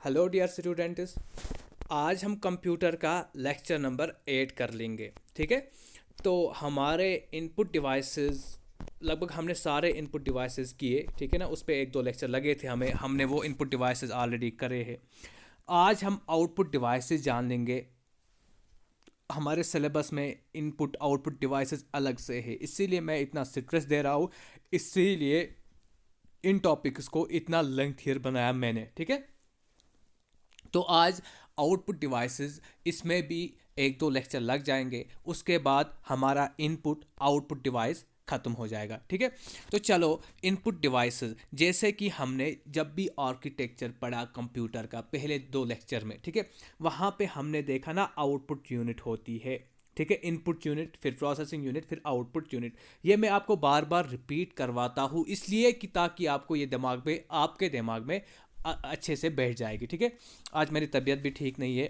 Hello dear students. आज हम computer का लेक्चर नंबर 8 कर लेंगे। ठीक है, तो हमारे इनपुट डिवाइसेस लगभग हमने सारे इनपुट डिवाइसेस किए। ठीक है ना, उस पर एक दो लेक्चर लगे थे हमने वो इनपुट डिवाइसेस ऑलरेडी करे हैं। आज हम आउटपुट डिवाइसेस जान लेंगे। हमारे सिलेबस में इनपुट आउटपुट डिवाइसेस अलग से है, इसीलिए मैं इतना स्ट्रेस दे रहा हूँ। इसीलिए इन टॉपिक्स को इतना लेंथियर बनाया मैंने। ठीक है, तो आज आउटपुट डिवाइसेस इसमें भी एक दो लेक्चर लग जाएंगे, उसके बाद हमारा इनपुट आउटपुट डिवाइस ख़त्म हो जाएगा। ठीक है, तो चलो इनपुट डिवाइसेस, जैसे कि हमने जब भी आर्किटेक्चर पढ़ा कंप्यूटर का पहले दो लेक्चर में, ठीक है, वहाँ पे हमने देखा ना आउटपुट यूनिट होती है। ठीक है, इनपुट यूनिट, फिर प्रोसेसिंग यूनिट, फिर आउटपुट यूनिट। ये मैं आपको बार बार रिपीट करवाता हूँ इसलिए कि ताकि आपको ये आपके दिमाग में अच्छे से बैठ जाएगी। ठीक है, आज मेरी तबीयत भी ठीक नहीं है,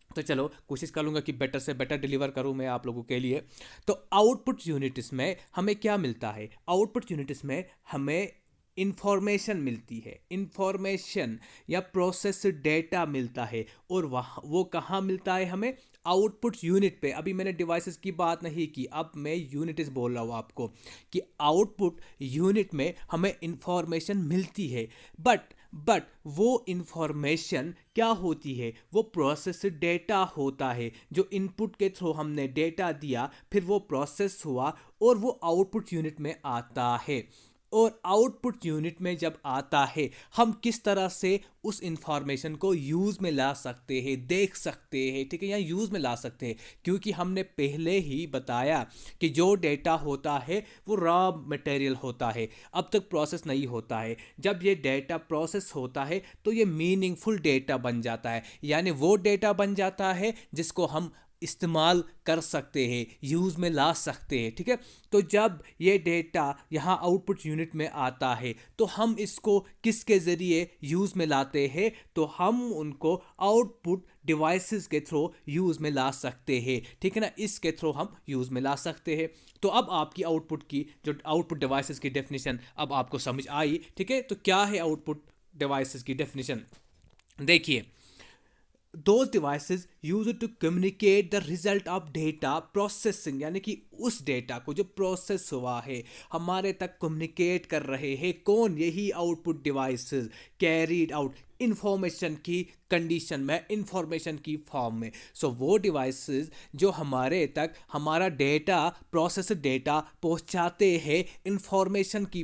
तो चलो कोशिश करूँगा कि बेटर से बेटर डिलीवर करूँ मैं आप लोगों के लिए। तो आउटपुट यूनिट्स में हमें क्या मिलता है? आउटपुट यूनिट्स में हमें इंफॉर्मेशन मिलती है, इंफॉर्मेशन या प्रोसेस डेटा मिलता है। और वहाँ वो कहाँ मिलता है? हमें आउटपुट यूनिट पे। अभी मैंने डिवाइसेस की बात नहीं की, अब मैं यूनिट्स बोल रहा हूँ आपको कि आउटपुट यूनिट में हमें इंफॉर्मेशन मिलती है। बट वो इंफॉर्मेशन क्या होती है? वो प्रोसेस डेटा होता है, जो इनपुट के थ्रू हमने डेटा दिया, फिर वो प्रोसेस हुआ और वो आउटपुट यूनिट में आता है। और आउटपुट यूनिट में जब आता है, हम किस तरह से उस इंफॉर्मेशन को यूज़ में ला सकते हैं, देख सकते हैं। ठीक है, या यूज़ में ला सकते हैं, क्योंकि हमने पहले ही बताया कि जो डेटा होता है वो रॉ मटेरियल होता है, अब तक प्रोसेस नहीं होता है। जब ये डेटा प्रोसेस होता है तो ये मीनिंगफुल डेटा बन जाता है, यानी वो डेटा बन जाता है जिसको हम इस्तेमाल कर सकते हैं, यूज़ में ला सकते हैं। ठीक है, तो जब ये डेटा यहाँ आउटपुट यूनिट में आता है तो हम इसको किसके ज़रिए यूज़ में लाते हैं? तो हम उनको आउटपुट डिवाइसेस के थ्रू यूज़ में ला सकते हैं। ठीक है ना, इसके थ्रू हम यूज़ में ला सकते हैं। तो अब आपकी आउटपुट की जो आउटपुट डिवाइसेस की डेफिनेशन अब आपको समझ आई। ठीक है, तो क्या है आउटपुट डिवाइसेस की डेफिनेशन? देखिए, those devices used to communicate the result of data processing, यानी कि उस डेटा को जो प्रोसेस हुआ है हमारे तक कम्युनिकेट कर रहे हैं कौन? यही output devices, carried out information की कंडीशन में, इंफॉर्मेशन की फॉर्म में। सो वो डिवाइसेस जो हमारे तक हमारा डेटा, प्रोसेस डेटा पहुंचाते हैं इंफॉर्मेशन की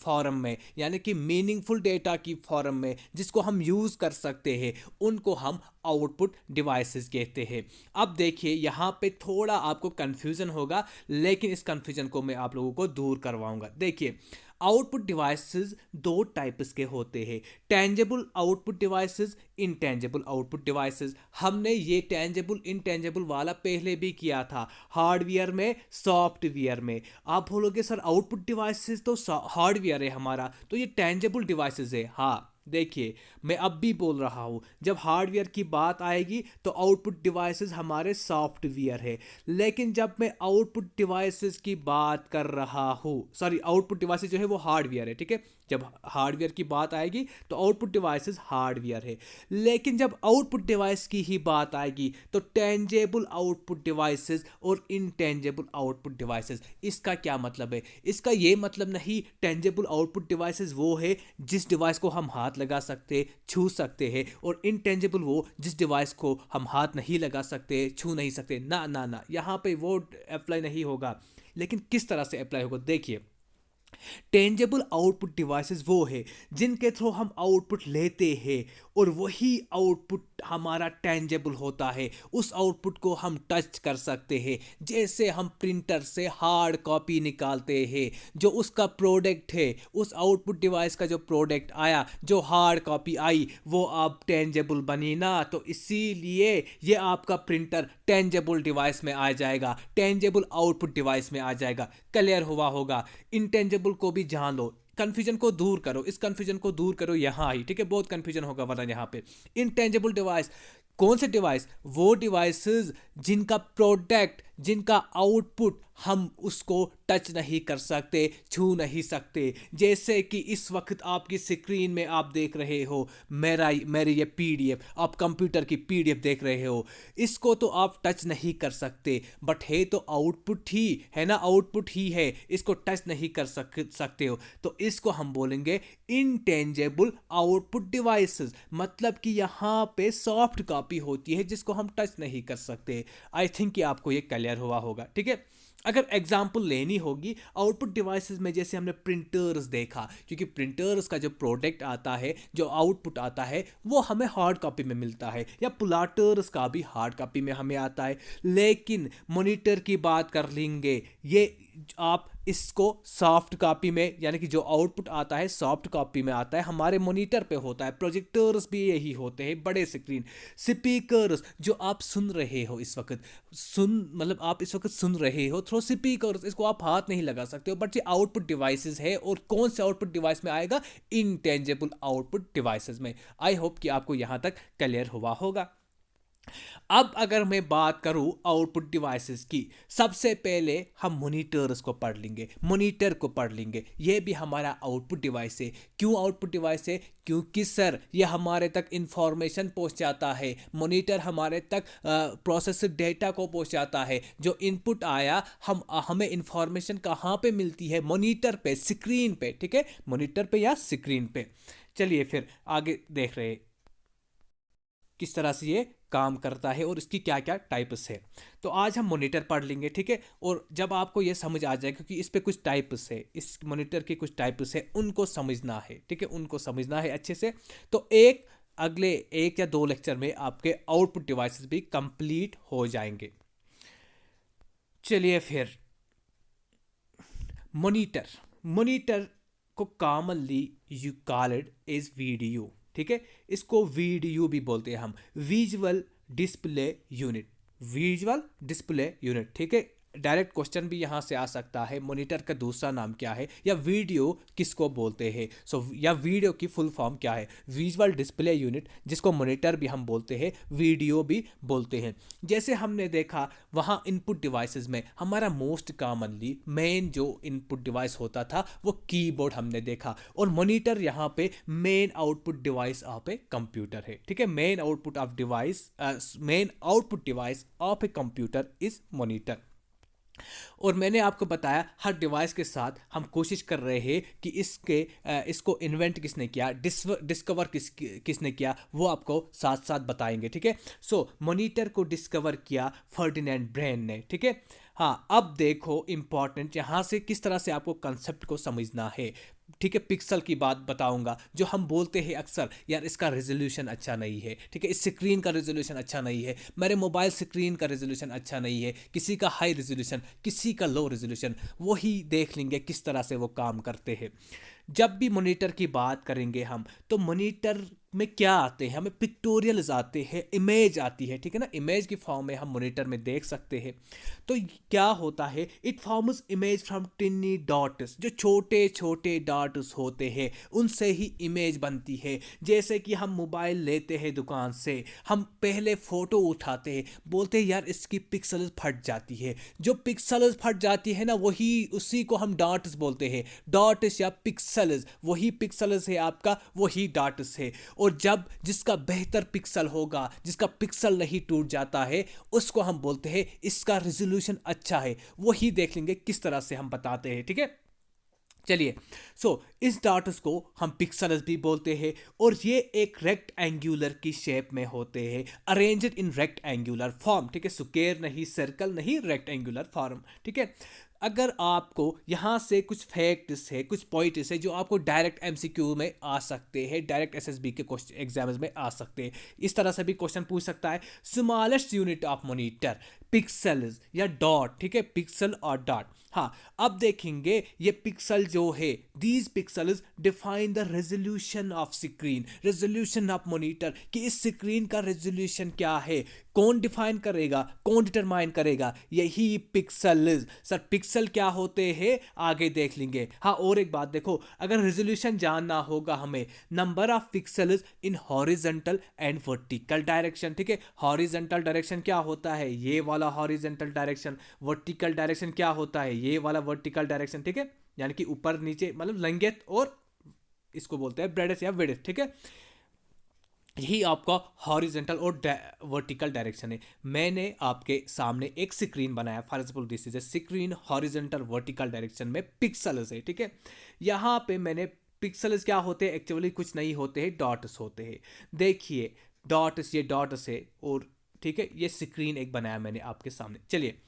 फॉर्म में, यानी कि मीनिंगफुल डेटा की फॉर्म में, जिसको हम यूज़ कर सकते हैं, उनको हम आउटपुट डिवाइसेस कहते हैं। अब देखिए, यहाँ पे थोड़ा आपको कन्फ्यूज़न होगा, लेकिन इस कन्फ्यूज़न को मैं आप लोगों को दूर करवाऊंगा। देखिए, आउटपुट डिवाइसेस दो टाइप्स के होते हैं, tangible output devices, intangible output devices. हमने ये टेंजेबल इनटेंजेबल वाला पहले भी किया था, हार्डवेयर में, सॉफ्टवेयर में। आप बोलोगे सर आउटपुट डिवाइसेस तो हार्डवेयर है हमारा, तो ये टेंजेबल डिवाइसेस है। हाँ, देखिए, मैं अब भी बोल रहा हूँ, जब हार्डवेयर की बात आएगी तो आउटपुट डिवाइसेस हमारे सॉफ्टवेयर है। लेकिन जब मैं आउटपुट डिवाइसेस की बात कर रहा हूँ, सॉरी, आउटपुट डिवाइसेस जो है वो हार्डवेयर है। ठीक है, जब हार्डवेयर की बात आएगी तो आउटपुट डिवाइसेस हार्डवेयर है। लेकिन जब आउटपुट डिवाइस की ही बात आएगी तो टेंजेबल आउटपुट डिवाइसेस और इनटेंजेबल आउटपुट डिवाइसेस। इसका क्या मतलब है? इसका ये मतलब नहीं, टेंजेबल आउटपुट डिवाइसेस वो है जिस डिवाइस को हम हाथ लगा सकते, छू सकते हैं, और इनटेंजेबल वो जिस डिवाइस को हम हाथ नहीं लगा सकते, छू नहीं सकते। ना ना ना, यहाँ पे वो अप्लाई नहीं होगा। लेकिन किस तरह से अप्लाई होगा? देखिए, टेंजेबल आउटपुट डिवाइसेस वो है जिनके थ्रू हम आउटपुट लेते हैं, और वही आउटपुट हमारा टेंजेबल होता है। उस आउटपुट को हम टच कर सकते हैं, जैसे हम प्रिंटर से हार्ड कॉपी निकालते हैं, जो उसका प्रोडक्ट है, उस आउटपुट डिवाइस का जो प्रोडक्ट आया, जो हार्ड कॉपी आई, वो अब टेंजेबल बनी ना। तो इसीलिए ये आपका प्रिंटर टेंजेबल डिवाइस में आ जाएगा, टेंजेबल आउटपुट डिवाइस में आ जाएगा। क्लियर हुआ होगा? इंटेंजेबल को भी जान लो, कंफ्यूजन को दूर करो, इस कंफ्यूजन को दूर करो यहाँ ही। ठीक है, बहुत कंफ्यूजन होगा वरना यहाँ पे। इनटेंजेबल डिवाइस कौन से डिवाइस? वो डिवाइसेस जिनका प्रोडक्ट, जिनका आउटपुट हम उसको टच नहीं कर सकते, छू नहीं सकते। जैसे कि इस वक्त आपकी स्क्रीन में आप देख रहे हो मेरी ये पीडीएफ, आप कंप्यूटर की पीडीएफ देख रहे हो, इसको तो आप टच नहीं कर सकते, बट है तो आउटपुट ही है ना, आउटपुट ही है, इसको टच नहीं कर सकते हो। तो इसको हम बोलेंगे इनटेंजेबल आउटपुट डिवाइसेस। मतलब कि यहाँ पे सॉफ्ट कॉपी होती है जिसको हम टच नहीं कर सकते। आई थिंक कि आपको ये क्लियर हुआ होगा, ठीक है। अगर एग्जाम्पल लेनी होगी आउटपुट डिवाइसेस में, जैसे हमने प्रिंटर्स देखा, क्योंकि प्रिंटर्स का जो प्रोडक्ट आता है, जो आउटपुट आता है, वो हमें हार्ड कॉपी में मिलता है, या प्लाटर्स का भी हार्ड कॉपी में हमें आता है। लेकिन मॉनिटर की बात कर लेंगे, ये आप इसको सॉफ्ट कॉपी में, यानी कि जो आउटपुट आता है सॉफ्ट कॉपी में आता है, हमारे मॉनिटर पे होता है। प्रोजेक्टर्स भी यही होते हैं, बड़े स्क्रीन। स्पीकर्स जो आप सुन रहे हो इस वक्त, मतलब आप इस वक्त सुन रहे हो थ्रू स्पीकर्स, इसको आप हाथ नहीं लगा सकते हो, बट ये आउटपुट डिवाइसेस है। और कौन से आउटपुट डिवाइस में आएगा? इनटेंजेबल आउटपुट डिवाइसेस में। आई होप कि आपको यहां तक क्लियर हुआ होगा। अब अगर मैं बात करूं आउटपुट डिवाइसेस की, सबसे पहले हम मॉनिटर्स को पढ़ लेंगे, मॉनिटर को पढ़ लेंगे। ये भी हमारा आउटपुट डिवाइस है। क्यों आउटपुट डिवाइस है? क्योंकि सर ये हमारे तक इंफॉर्मेशन पहुंचाता है, मॉनिटर हमारे तक प्रोसेस्ड डेटा को पहुंचाता है। जो इनपुट आया, हमें इंफॉर्मेशन कहाँ पे मिलती है? मॉनिटर पे, स्क्रीन पे, ठीक है, मॉनिटर पे या स्क्रीन पे। चलिए फिर आगे देख रहे किस तरह से ये काम करता है और इसकी क्या क्या टाइप्स है। तो आज हम मॉनिटर पढ़ लेंगे, ठीक है। और जब आपको ये समझ आ जाए, क्योंकि इस पे कुछ टाइप्स है, इस मॉनिटर के कुछ टाइप्स है, उनको समझना है, ठीक है, उनको समझना है अच्छे से। तो अगले 1 या 2 लेक्चर में आपके आउटपुट डिवाइसेस भी कंप्लीट हो जाएंगे। चलिए फिर, मॉनिटर को commonly you call it as video, ठीक है। इसको वीडियो भी बोलते हैं हम, visual display unit, visual display unit, ठीक है। डायरेक्ट क्वेश्चन भी यहाँ से आ सकता है, मॉनिटर का दूसरा नाम क्या है, या वीडियो किसको बोलते हैं। या वीडियो की फुल फॉर्म क्या है? विजुअल डिस्प्ले यूनिट, जिसको मॉनिटर भी हम बोलते हैं, वीडियो भी बोलते हैं। जैसे हमने देखा वहाँ इनपुट डिवाइसेस में हमारा मोस्ट कॉमनली मेन जो इनपुट डिवाइस होता था वो कीबोर्ड हमने देखा, और मॉनिटर यहाँ पे main output device of a computer है, ठीक है। Main output device of a computer is monitor. और मैंने आपको बताया हर डिवाइस के साथ हम कोशिश कर रहे हैं कि इसको इन्वेंट किसने किया, डिस्कवर किसने किया, वो आपको साथ साथ बताएंगे, ठीक है। सो मॉनिटर को डिस्कवर किया फर्डिनेंड ब्रेन ने, ठीक है। हाँ, अब देखो इंपॉर्टेंट यहाँ से किस तरह से आपको कंसेप्ट को समझना है, ठीक है। पिक्सल की बात बताऊंगा। जो हम बोलते हैं अक्सर, यार इसका रेजोल्यूशन अच्छा नहीं है, ठीक है, इस स्क्रीन का रेजोल्यूशन अच्छा नहीं है, मेरे मोबाइल स्क्रीन का रेजोल्यूशन अच्छा नहीं है, किसी का हाई रेजोल्यूशन, किसी का लो रेजोल्यूशन, वही देख लेंगे किस तरह से वो काम करते हैं। जब भी मॉनिटर की बात करेंगे हम, तो मॉनिटर में क्या आते हैं? हमें पिक्टोरियल्स आते हैं, इमेज आती है, ठीक है ना। इमेज की फॉर्म में हम मॉनिटर में देख सकते हैं। तो क्या होता है? It forms image from टिनी dots, जो छोटे छोटे डॉट्स होते हैं उनसे ही इमेज बनती है। जैसे कि हम मोबाइल लेते हैं दुकान से, हम पहले फ़ोटो उठाते हैं, बोलते हैं यार इसकी पिक्सल्स फट जाती है। जो पिक्सल्स फट जाती है ना, उसी को हम डॉट्स बोलते हैं। डॉट्स या पिक्सल्स, वही पिक्सल्स है आपका, वही डॉट्स है। और जब जिसका बेहतर पिक्सल होगा, जिसका पिक्सल नहीं टूट जाता है, उसको हम बोलते हैं इसका रेजोल्यूशन अच्छा है। वही देख लेंगे किस तरह से हम बताते हैं, ठीक है। चलिए, इस डॉट्स को हम पिक्सल्स भी बोलते हैं, और ये एक रेक्ट एंगुलर की शेप में होते हैं, arranged in rectangular form, ठीक है। स्क्वायर नहीं, सर्कल नहीं, रेक्ट एंगुलर फॉर्म, ठीक है। अगर आपको यहाँ से कुछ फैक्ट्स है, कुछ पॉइंट्स है जो आपको डायरेक्ट एमसीक्यू में आ सकते हैं, डायरेक्ट एसएसबी के क्वेश्चन एग्जाम्स में आ सकते हैं, इस तरह से भी क्वेश्चन पूछ सकता है। Smallest unit of monitor, pixels या डॉट, ठीक है, पिक्सल और डॉट। हाँ, अब देखेंगे ये पिक्सल जो है, these pixels define the resolution of screen, resolution of monitor, कि इस स्क्रीन का रेजोल्यूशन क्या है, कौन डिफाइन करेगा, कौन डिटरमाइन करेगा, यही पिक्सल्स। सर पिक्सल क्या होते हैं आगे देख लेंगे। हाँ, और एक बात देखो, अगर रेजोल्यूशन जानना होगा हमें, number of pixels in horizontal and vertical direction, ठीक है। हॉरिजॉन्टल डायरेक्शन क्या होता है, ये वाला हॉरिजॉन्टल डायरेक्शन। वर्टिकल डायरेक्शन क्या होता है, ये वाला वर्टिकल डायरेक्शन, ठीक है, यानी कि ऊपर नीचे, मतलब लेंथ और इसको बोलते हैं ब्रेडथ या विड्थ, ठीक है। यही आपका हॉरिजेंटल और वर्टिकल डायरेक्शन है। मैंने आपके सामने एक स्क्रीन बनाया, for example this is a screen, horizontal vertical direction में पिक्सल्स है, ठीक है। यहाँ पे मैंने पिक्सल्स क्या होते हैं, एक्चुअली कुछ नहीं होते हैं, डॉट्स होते हैं। देखिए डॉट्स, ये डॉट्स है, और ठीक है, ये स्क्रीन एक बनाया मैंने आपके सामने। चलिए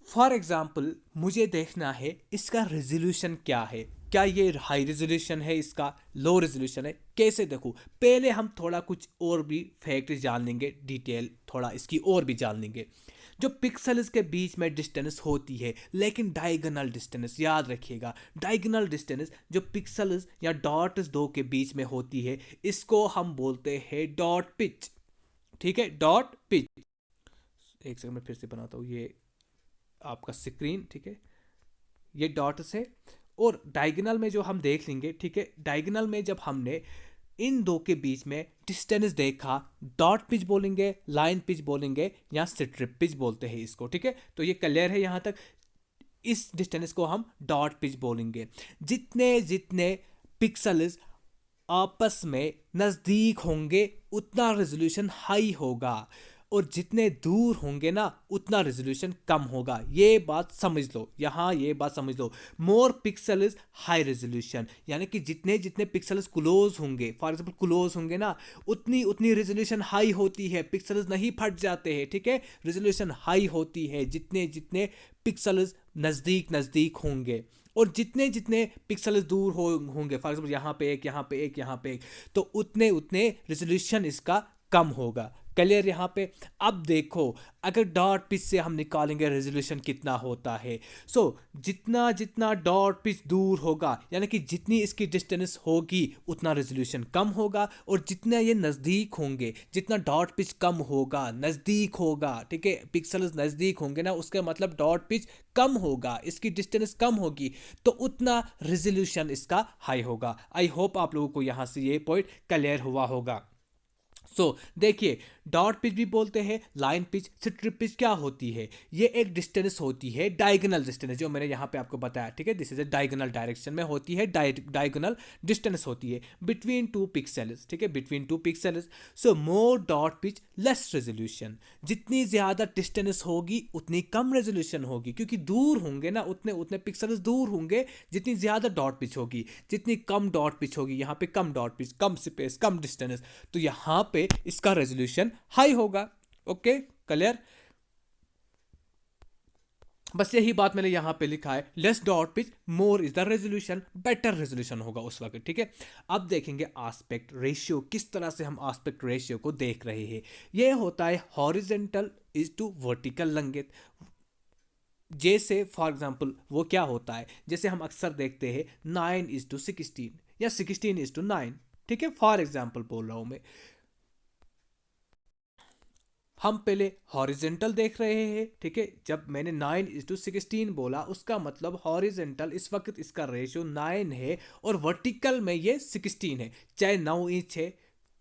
फॉर एग्जाम्पल मुझे देखना है इसका रेजोल्यूशन क्या है, क्या ये हाई रेजोल्यूशन है, इसका लो रेजोल्यूशन है, कैसे देखूँ। पहले हम थोड़ा कुछ और भी फैक्ट जान लेंगे, डिटेल थोड़ा इसकी और भी जान लेंगे। जो पिक्सल्स के बीच में डिस्टेंस होती है, लेकिन डायगोनल डिस्टेंस याद रखिएगा, डायगोनल डिस्टेंस जो पिक्सल्स या डॉट्स दो के बीच में होती है, इसको हम बोलते हैं डॉट पिच, ठीक है, डॉट पिच। एक सेकंड में फिर से बनाता हूँ, ये आपका स्क्रीन, ठीक है, ये डॉट्स है। और डायगोनल में जो हम देख लेंगे, ठीक है, डायगोनल में जब हमने इन दो के बीच में डिस्टेंस देखा, डॉट पिच बोलेंगे, लाइन पिच बोलेंगे, या स्ट्रिप पिच बोलते हैं इसको, ठीक है। तो ये क्लियर है यहाँ तक, इस डिस्टेंस को हम डॉट पिच बोलेंगे। जितने जितने पिक्सल्स आपस में नज़दीक होंगे उतना रेजोल्यूशन हाई होगा, और जितने दूर होंगे ना उतना रेजोल्यूशन कम होगा। ये बात समझ लो, यहाँ ये बात समझ लो, मोर पिक्सल इज हाई रेजोल्यूशन, यानी कि जितने जितने पिक्सल्स क्लोज होंगे, फॉर एग्जांपल क्लोज होंगे ना, उतनी उतनी रेजोल्यूशन हाई होती है, पिक्सल्स नहीं फट जाते हैं, ठीक है, रेजोल्यूशन हाई होती है जितने जितने पिक्सल्स नज़दीक नज़दीक होंगे। और जितने जितने पिक्सल्स दूर होंगे, फॉर एग्जांपल यहाँ पे एक, यहाँ पे एक, यहाँ पे एक, तो उतने उतने रेजोल्यूशन इसका कम होगा। क्लियर यहाँ पे। अब देखो अगर डॉट पिच से हम निकालेंगे रेजोल्यूशन कितना होता है। सो जितना जितना डॉट पिच दूर होगा, यानी कि जितनी इसकी डिस्टेंस होगी उतना रेजोल्यूशन कम होगा, और जितना ये नज़दीक होंगे, जितना डॉट पिच कम होगा, नज़दीक होगा, ठीक है, पिक्सल्स नज़दीक होंगे ना, उसका मतलब डॉट पिच कम होगा, इसकी डिस्टेंस कम होगी, तो उतना रेजोल्यूशन इसका हाई होगा। आई होप आप लोगों को यहाँ से ये पॉइंट क्लियर हुआ होगा। देखिए डॉट पिच भी बोलते हैं, लाइन पिच, स्ट्रिप पिच क्या होती है, ये एक डिस्टेंस होती है, डायगोनल डिस्टेंस, जो मैंने यहाँ पे आपको बताया, ठीक है, this is a diagonal direction में होती है, डायगोनल डिस्टेंस होती है बिटवीन टू पिक्सल्स, ठीक है, बिटवीन टू पिक्सल्स। सो मोर डॉट पिच लेस रेजोल्यूशन, जितनी ज़्यादा डिस्टेंस होगी उतनी कम रेजोल्यूशन होगी, क्योंकि दूर होंगे ना उतने उतने पिक्सल्स दूर होंगे, जितनी ज़्यादा डॉट पिच होगी, जितनी कम डॉट पिच होगी, यहाँ पे कम डॉट पिच, कम स्पेस, कम डिस्टेंस, तो यहाँ पे इसका रेजोल्यूशन हाई होगा। Okay clear. बस यही बात मैंने यहां पे लिखा है, less dot pitch more is the resolution, better resolution होगा उस वक्त, ठीक है। अब देखेंगे एस्पेक्ट रेशियो, किस तरह से हम एस्पेक्ट रेशियो को देख रहे हैं। ये होता है horizontal is to vertical length. जैसे फॉर एग्जांपल वो क्या होता है, जैसे हम अक्सर देखते हैं 9:16 या 16:9, ठीक है, फॉर एग्जांपल बोल रहा हूं मैं। हम पहले हॉरिजेंटल देख रहे हैं, ठीक है, जब मैंने 9:16 बोला उसका मतलब हॉरिजेंटल इस वक्त इसका रेशियो 9 है, और वर्टिकल में ये 16 है, चाहे 9 इंच है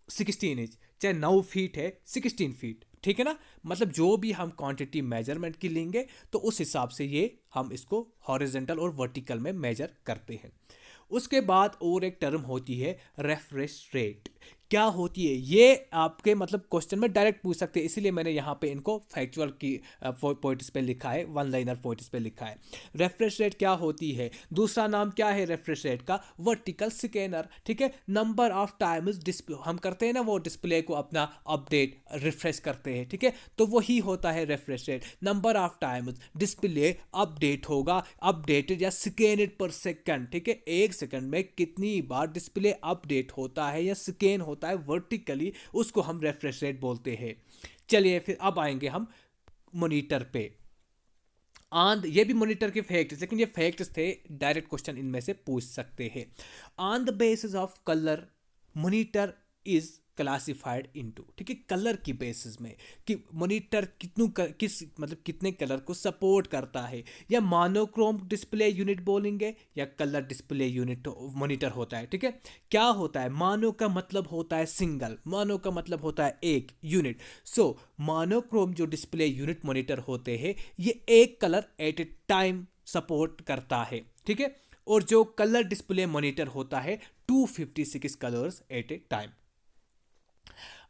16 इंच, चाहे 9 फीट है 16 फीट, ठीक है ना। मतलब जो भी हम क्वांटिटी मेजरमेंट की लेंगे तो उस हिसाब से ये हम इसको हॉरिजेंटल और वर्टिकल में मेजर करते हैं। उसके बाद और एक टर्म होती है रेफ्रेश रेट। क्या होती है ये आपके मतलब क्वेश्चन में डायरेक्ट पूछ सकते हैं, इसीलिए मैंने यहाँ पे इनको फैक्चुअल की पॉइंट्स पे लिखा है, वन लाइनर पॉइंट्स पे लिखा है। रेफ्रेश रेट क्या होती है, दूसरा नाम क्या है रेफ्रेश रेट का, वर्टिकल स्कैनर, ठीक है। नंबर ऑफ टाइम्स डिस्प्ले हम करते हैं ना, वो डिस्प्ले को अपना अपडेट रिफ्रेश करते हैं, ठीक है, तो वही होता है refresh rate. Number of times display update होगा, अपडेटेड या स्कैनड पर सेकंड, ठीक है, एक सेकंड में कितनी बार डिस्प्ले अपडेट होता है या स्कैन होता है वर्टिकली, उसको हम रेफ्रेश रेट बोलते हैं। चलिए फिर अब आएंगे हम मॉनिटर पे। ये भी मॉनिटर के फैक्ट्स, लेकिन ये फैक्ट्स थे, डायरेक्ट क्वेश्चन इनमें से पूछ सकते हैं। On the basis of colour monitor is classified into, ठीक है, कलर की बेसिस में कि मॉनिटर कितने कलर को सपोर्ट करता है, या मोनोक्रोम डिस्प्ले यूनिट बोलेंगे या कलर डिस्प्ले यूनिट मॉनिटर होता है। ठीक है, क्या होता है, मोनो का मतलब होता है सिंगल, मोनो का मतलब होता है एक यूनिट। सो मोनोक्रोम जो डिस्प्ले यूनिट मॉनिटर होते हैं ये एक colour at a time support करता है। ठीक है, और जो कलर डिस्प्ले मॉनिटर होता है 256 कलर्स एट ए टाइम।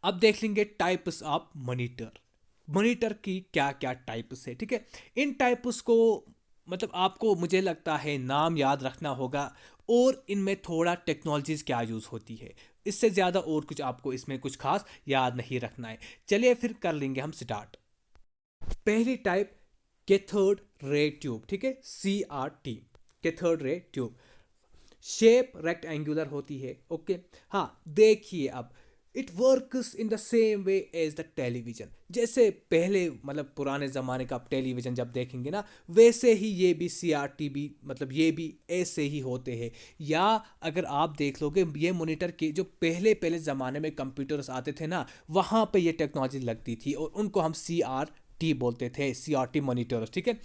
अब देख लेंगे टाइप्स ऑफ मॉनिटर, मॉनिटर की क्या क्या टाइप्स है। ठीक है, इन टाइप्स को मतलब आपको मुझे लगता है नाम याद रखना होगा, और इनमें थोड़ा टेक्नोलॉजीज क्या यूज़ होती है, इससे ज़्यादा और कुछ आपको इसमें कुछ खास याद नहीं रखना है। चलिए फिर कर लेंगे हम स्टार्ट। पहली टाइप कैथोड रे ट्यूब, ठीक है, CRT, cathode ray tube. Shape rectangular होती है। ओके, हाँ देखिए, अब it works in the same way as the television. जैसे पहले मतलब पुराने ज़माने का आप टेलीविज़न जब देखेंगे ना, वैसे ही ये भी CRT भी मतलब ये भी ऐसे ही होते हैं। या अगर आप देख लोगे ये मॉनिटर के जो पहले पहले ज़माने में कंप्यूटर्स आते थे ना, वहाँ पे ये टेक्नोलॉजी लगती थी और उनको हम CRT बोलते थे, CRT मॉनिटर्स। ठीक है,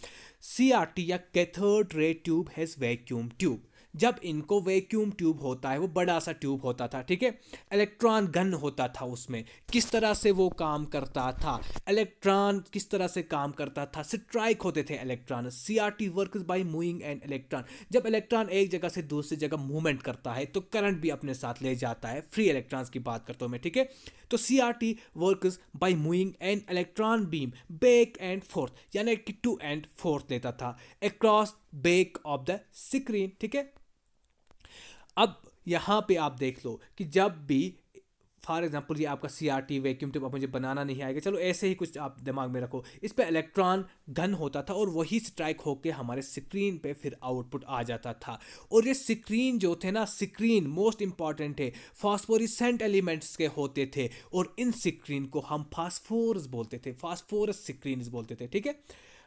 CRT या cathode ray tube has vacuum tube. जब इनको वैक्यूम ट्यूब होता है, वो बड़ा सा ट्यूब होता था, ठीक है, इलेक्ट्रॉन गन होता था उसमें। किस तरह से वो काम करता था, इलेक्ट्रॉन किस तरह से काम करता था, स्ट्राइक होते थे electron. CRT works by moving an electron. जब इलेक्ट्रॉन एक जगह से दूसरी जगह मूवमेंट करता है तो करंट भी अपने साथ ले जाता है, फ्री इलेक्ट्रॉन्स की बात करता हूँ मैं। ठीक है, तो CRT works by moving an electron beam back and fourth, यानी कि टू एंड फोर्थ लेता था across back of the screen. ठीक है, अब यहाँ पे आप देख लो कि जब भी फॉर एग्जांपल ये आपका CRT वैक्यूम ट्यूब, अब मुझे बनाना नहीं आएगा, चलो ऐसे ही कुछ आप दिमाग में रखो, इस पे इलेक्ट्रॉन गन होता था और वही स्ट्राइक होके हमारे स्क्रीन पे फिर आउटपुट आ जाता था। और ये स्क्रीन जो थे ना, स्क्रीन मोस्ट इंपॉर्टेंट है, फास्फोरेसेंट एलिमेंट्स के होते थे, और इन स्क्रीन को हम फास्फोरस बोलते थे, फास्फोरस स्क्रीन बोलते थे। ठीक है,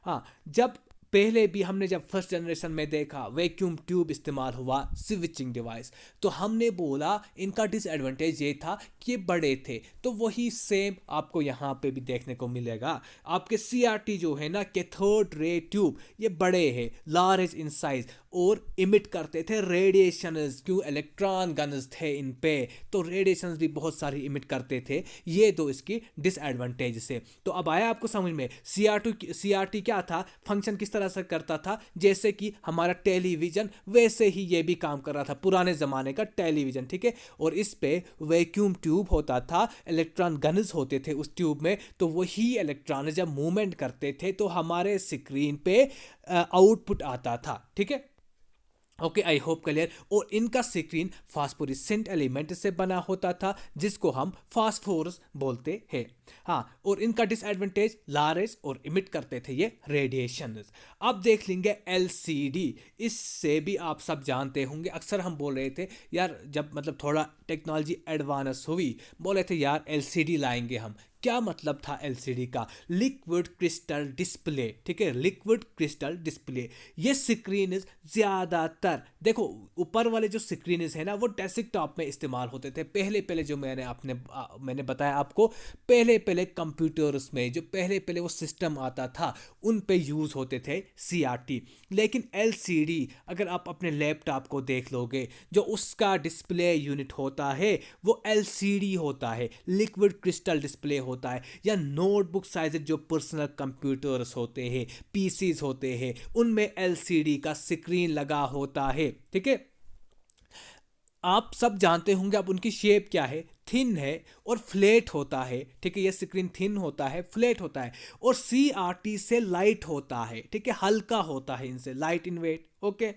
हाँ, जब पहले भी हमने जब फर्स्ट जनरेशन में देखा वैक्यूम ट्यूब इस्तेमाल हुआ स्विचिंग डिवाइस, तो हमने बोला इनका डिसएडवांटेज ये था कि ये बड़े थे। तो वही सेम आपको यहाँ पे भी देखने को मिलेगा। आपके CRT जो है ना, कैथोड रे ट्यूब, ये बड़े हैं, लार्ज इन साइज, और इमिट करते थे रेडिएशंस, क्यों, इलेक्ट्रॉन गन्स थे इन पे, तो रेडिएशंस भी बहुत सारी इमिट करते थे। ये दो इसकी डिसएडवांटेज से। तो अब आया आपको समझ में, CRT क्या था, फंक्शन किस तरह से करता था, जैसे कि हमारा टेलीविजन, वैसे ही ये भी काम कर रहा था, पुराने जमाने का टेलीविजन। ठीक है, और इस पे वैक्यूम ट्यूब होता था, इलेक्ट्रॉन गन्स होते थे उस ट्यूब में, तो वही इलेक्ट्रॉन जब मूवमेंट करते थे तो हमारे स्क्रीन पे आउटपुट आता था। ठीक है, ओके, आई होप क्लियर। और इनका स्क्रीन फास्फोरेसेंट एलिमेंट से बना होता था, जिसको हम फास्फोरस बोलते हैं। हाँ, और इनका डिसएडवांटेज लार्ज और इमिट करते थे ये रेडिएशन। अब देख लेंगे LCD। इससे भी आप सब जानते होंगे, अक्सर हम बोल रहे थे यार, जब मतलब थोड़ा टेक्नोलॉजी एडवांस हुई, बोले थे यार LCD लाएंगे हम। क्या मतलब था LCD का, लिक्विड क्रिस्टल डिस्प्ले। ठीक है, लिक्विड क्रिस्टल डिस्प्ले। ये स्क्रीन ज़्यादातर देखो, ऊपर वाले जो स्क्रीन है ना, वो डेस्कटॉप में इस्तेमाल होते थे पहले पहले, जो मैंने बताया आपको, पहले पहले कंप्यूटर्स में जो पहले पहले वो सिस्टम आता था, उन पे यूज़ होते थे CRT। लेकिन LCD अगर आप अपने लैपटॉप को देख लोगे, जो उसका डिस्प्ले यूनिट होता है वो LCD होता है, लिक्विड क्रिस्टल डिस्प्ले होता है। या नोटबुक साइज जो पर्सनल कंप्यूटर्स होते हैं, PCs होते हैं, उनमें LCD का स्क्रीन लगा होता है। ठीक है, आप सब जानते होंगे। अब उनकी शेप क्या है, थिन है और फ्लैट होता है। ठीक है, ये स्क्रीन थिन होता है, फ्लैट होता है, और CRT से लाइट होता है। ठीक है, हल्का होता है, इनसे लाइट इन वेट। ओके,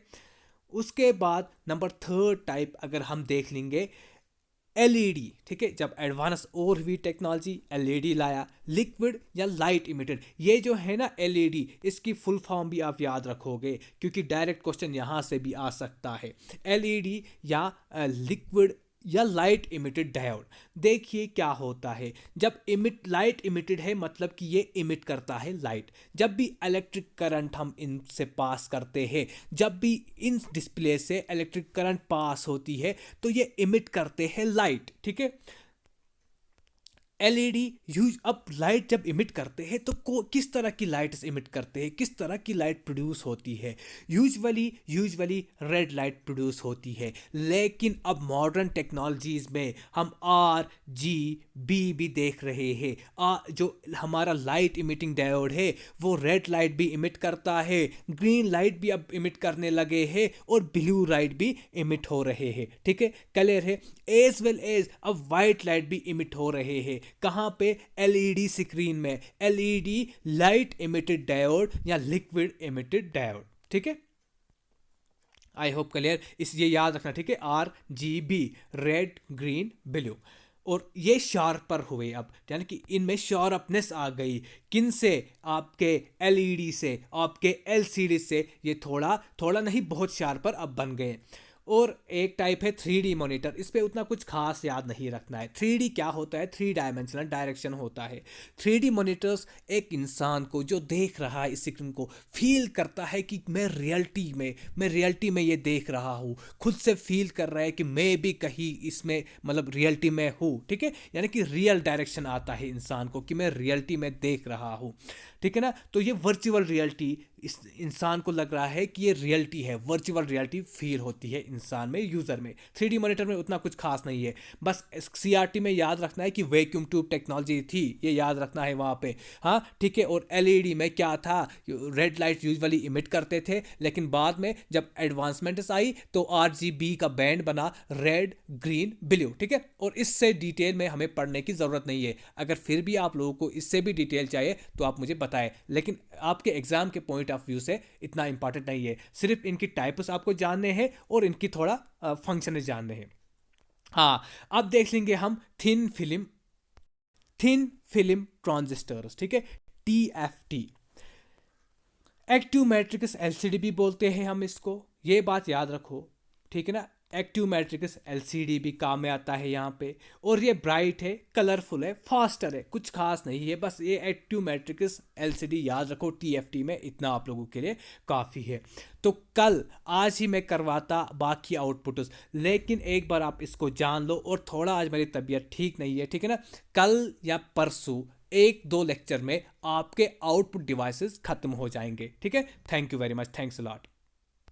उसके बाद नंबर थर्ड टाइप अगर हम देख लेंगे, LED। ठीक है, जब एडवांस और भी टेक्नोलॉजी LED लाया, लिक्विड या लाइट इमिटर। ये जो है ना LED, इसकी फुल फॉर्म भी आप याद रखोगे, क्योंकि डायरेक्ट क्वेश्चन यहाँ से भी आ सकता है। LED या लिक्विड या लाइट इमिटेड डायोड। देखिए क्या होता है, जब लाइट इमिटेड है मतलब कि ये इमिट करता है लाइट। जब भी इलेक्ट्रिक करंट हम इनसे पास करते हैं, जब भी इन डिस्प्ले से इलेक्ट्रिक करंट पास होती है तो ये इमिट करते हैं लाइट, ठीक है। एलईडी यूज अब लाइट जब इमिट करते हैं तो किस तरह की लाइट्स इमिट करते हैं, किस तरह की लाइट प्रोड्यूस होती है। यूजुअली रेड लाइट प्रोड्यूस होती है, लेकिन अब मॉडर्न टेक्नोलॉजीज में हम आर जी बी भी देख रहे हैं। जो हमारा लाइट इमिटिंग डायोड है वो रेड लाइट भी इमिट करता है, ग्रीन लाइट भी अब इमिट करने लगे हैं और ब्लू लाइट भी इमिट हो रहे हैं, ठीक है, क्लियर है। एज वेल एज अब वाइट लाइट भी इमिट हो रहे हैं। कहां पे? एलईडी स्क्रीन में, एलईडी लाइट इमिटेड डायोड या लिक्विड इमिटेड डायोड, ठीक है। आई होप क्लियर, इस ये याद रखना, ठीक है। R G B, red green blue, और ये शार्पर हुए अब, यानी कि इनमें शार्पनेस आ गई। किन से? आपके एलईडी से, आपके एलसीडी से ये थोड़ा थोड़ा नहीं बहुत शार्पर अब बन गए। और एक टाइप है 3D मॉनिटर, इस पे उतना कुछ खास याद नहीं रखना है। 3D क्या होता है? 3 डायमेंशनल डायरेक्शन होता है। 3D मॉनिटर्स एक इंसान को जो देख रहा है इस स्क्रीन को फील करता है कि मैं रियलिटी में ये देख रहा हूँ, खुद से फील कर रहा है कि मैं भी कहीं इसमें मतलब रियलिटी में हूँ, ठीक है। यानी कि रियल डायरेक्शन आता है इंसान को कि मैं रियलिटी में देख रहा हूँ, ठीक है ना। तो ये वर्चुअल रियलिटी इस इंसान को लग रहा है कि ये रियलिटी है, वर्चुअल रियलिटी फील होती है इंसान में, यूज़र में। 3D मॉनिटर में उतना कुछ खास नहीं है, बस CRT में याद रखना है कि वैक्यूम ट्यूब टेक्नोलॉजी थी, ये याद रखना है वहाँ पे, हाँ ठीक है। और LED में क्या था? रेड लाइट यूजुअली इमिट करते थे, लेकिन बाद में जब एडवांसमेंट्स आई तो RGB का बैंड बना, रेड ग्रीन ब्लू, ठीक है। और इससे डिटेल में हमें पढ़ने की ज़रूरत नहीं है। अगर फिर भी आप लोगों को इससे भी डिटेल चाहिए तो आप मुझे बताएं, लेकिन आपके एग्जाम के पॉइंट ऑफ व्यू से इतना इंपॉर्टेंट नहीं है। सिर्फ इनकी टाइप्स आपको जानने हैं और इनकी थोड़ा फंक्शन जानने हैं। हाँ, अब देख लेंगे हम थिन फिल्म ट्रांजिस्टर्स, ठीक है, TFT। एक्टिव मैट्रिक्स LCD भी बोलते हैं हम इसको, ये बात याद रखो, ठीक है ना। एक्टिव मैट्रिक्स LCD भी काम में आता है यहाँ पे। और ये ब्राइट है, कलरफुल है, फास्टर है, कुछ खास नहीं है, बस ये एक्टिव मैट्रिक्स LCD याद रखो TFT में, इतना आप लोगों के लिए काफ़ी है। तो आज ही मैं करवाता बाकी आउटपुट्स, लेकिन एक बार आप इसको जान लो। और थोड़ा आज मेरी तबीयत ठीक नहीं है, ठीक है ना। कल या परसों 1-2 लेक्चर में आपके आउटपुट डिवाइसेस खत्म हो जाएंगे, ठीक है। Thank you very much, thanks a lot.